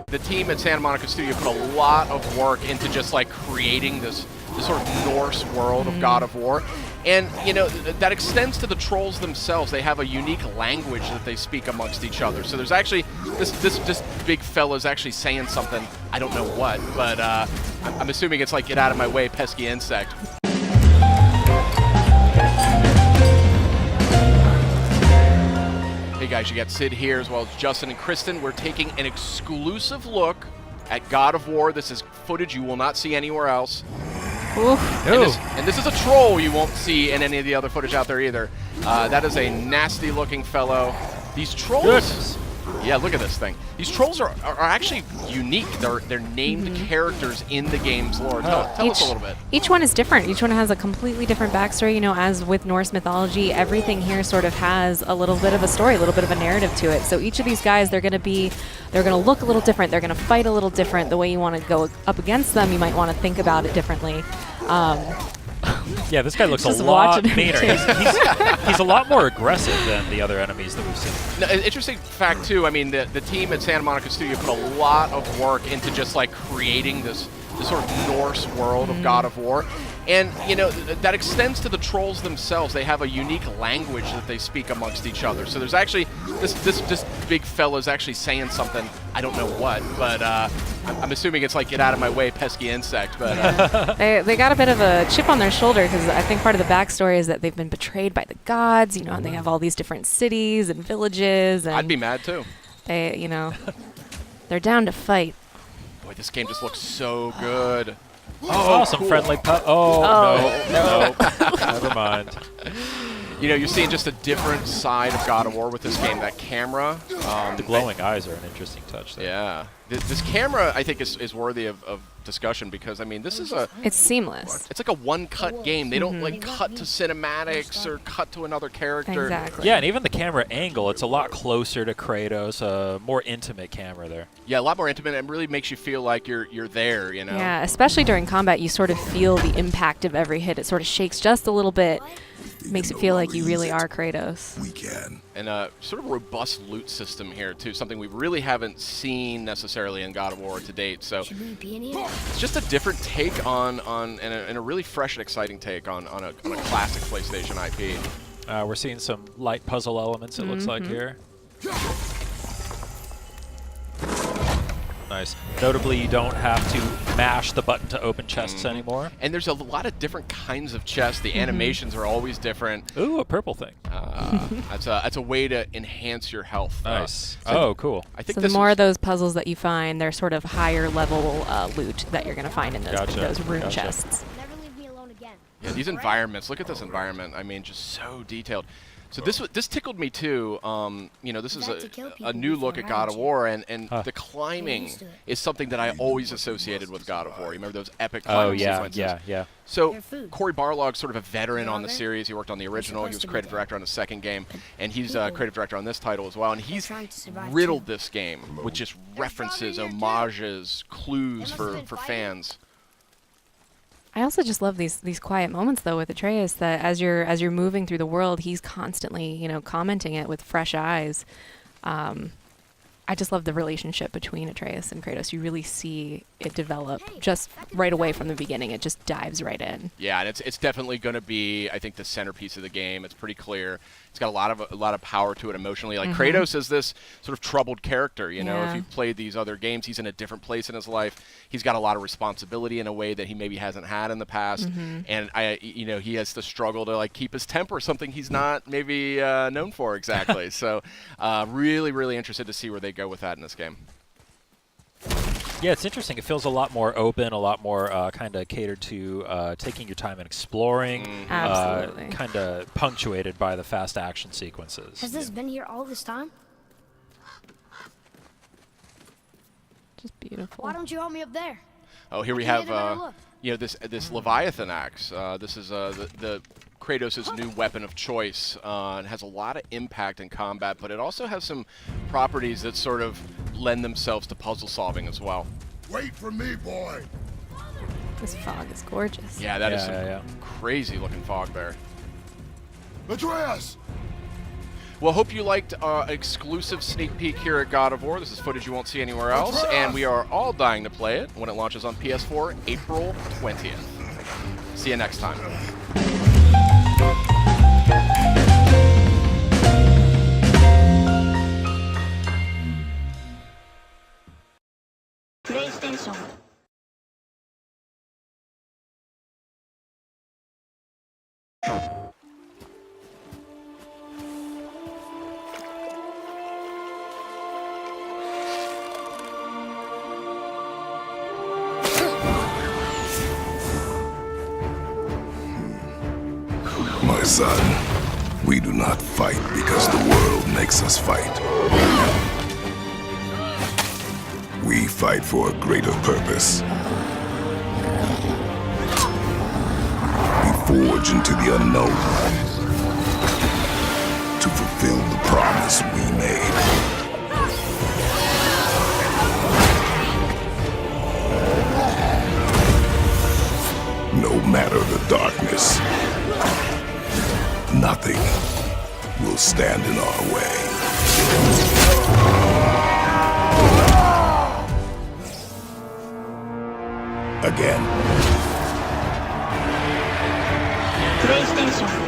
The team at Santa Monica Studio put a lot of work into just like creating this sort of Norse world of God of War. And, you know, that extends to the trolls themselves. They have a unique language that they speak amongst each other. So there's actually, this big fella's actually saying something, I don't know what, but I'm assuming it's like, get out of my way, pesky insect. Hey guys, you got Sid here as well as Justin and Kristen. We're taking an exclusive look at God of War. This is footage you will not see anywhere else. And this is a troll you won't see in any of the other footage out there either. That is a nasty looking fellow. These trolls, goodness. Yeah, look at this thing. These trolls are actually unique. They're named characters in the game's lore. Tell us a little bit. Each one is different. Each one has a completely different backstory. You know, as with Norse mythology, everything here sort of has a little bit of a story, a little bit of a narrative to it. So each of these guys, they're going to look a little different. They're going to fight a little different. The way you want to go up against them, you might want to think about it differently. Yeah, this guy looks a lot meaner. He's a lot more aggressive than the other enemies that we've seen. Now, an interesting fact, too, I mean, the team at Santa Monica Studio put a lot of work into just, like, creating this sort of Norse world of God of War. And, you know, that extends to the trolls themselves. They have a unique language that they speak amongst each other. So there's actually, this big fella's actually saying something, I don't know what, but I'm assuming it's like, get out of my way, pesky insect. But they got a bit of a chip on their shoulder because I think part of the backstory is that they've been betrayed by the gods, you know, and they have all these different cities and villages. And I'd be mad, too. They, you know, they're down to fight. Boy, this game just looks so good. Oh, some cool. Friendly pup. No, never mind. You know, you're seeing just a different side of God of War with this game. That camera. The glowing eyes are an interesting touch there. Yeah. This camera, I think, is worthy of discussion because, I mean, this is it's seamless. It's like a one-cut game. They don't, like, cut to cinematics or cut to another character. Exactly. Yeah, and even the camera angle, it's a lot closer to Kratos, a more intimate camera there. Yeah, a lot more intimate, and really makes you feel like you're there, you know? Yeah, especially during combat, you sort of feel the impact of every hit. It sort of shakes just a little bit. Makes it feel like you really are Kratos. We can. And sort of a robust loot system here, too, something we really haven't seen necessarily in God of War to date. So it's just a different take and a really fresh and exciting take on a classic PlayStation IP. We're seeing some light puzzle elements, it looks like here. Nice. Notably, you don't have to mash the button to open chests anymore. And there's a lot of different kinds of chests. The animations are always different. Ooh, a purple thing. That's a way to enhance your health. Nice. Oh, cool. I think so the more of those puzzles that you find, they're sort of higher level loot that you're going to find in those rune chests. Never leave me alone again. Yeah, these environments. Look at this environment. I mean, just so detailed. So this tickled me too. You know, this is a new look at God of War, and the climbing is something that I always associated with God of War. You remember those epic climbing sequences? Yeah. So Cory Barlog's sort of a veteran on the series. He worked on the original. He was creative director on the second game, and he's creative director on this title as well. And he's riddled this game with just references, homages, clues for fans. I also just love these quiet moments though with Atreus, that as you're moving through the world, he's constantly, you know, commenting it with fresh eyes. I just love the relationship between Atreus and Kratos. You really see it develop just right away from the beginning. It just dives right in. Yeah, and it's definitely going to be, I think, the centerpiece of the game. It's pretty clear. It's got a lot of power to it emotionally. Like Kratos is this sort of troubled character. You know, if you've played these other games, he's in a different place in his life. He's got a lot of responsibility in a way that he maybe hasn't had in the past. And you know, he has to struggle to like keep his temper, something he's not maybe known for exactly. So, really, really interested to see where they go with that in this game. Yeah, it's interesting. It feels a lot more open, a lot more kind of catered to taking your time and exploring. Absolutely. Kind of punctuated by the fast action sequences. Has this been here all this time? Just beautiful. Why don't you help me up there? Oh, here we have you know, this Leviathan axe. This is the Kratos' new weapon of choice. It has a lot of impact in combat, but it also has some properties that sort of lend themselves to puzzle solving as well. Wait for me, boy. This fog is gorgeous. Yeah, that is some crazy looking fog there. Atreus! Well, hope you liked exclusive sneak peek here at God of War. This is footage you won't see anywhere else, and we are all dying to play it when it launches on PS4 April 20th. See you next time. PlayStation My son, we do not fight because the world makes us fight. We fight for a greater purpose. We forge into the unknown to fulfill the promise we made. No matter the darkness, nothing will stand in our way. Again. PlayStation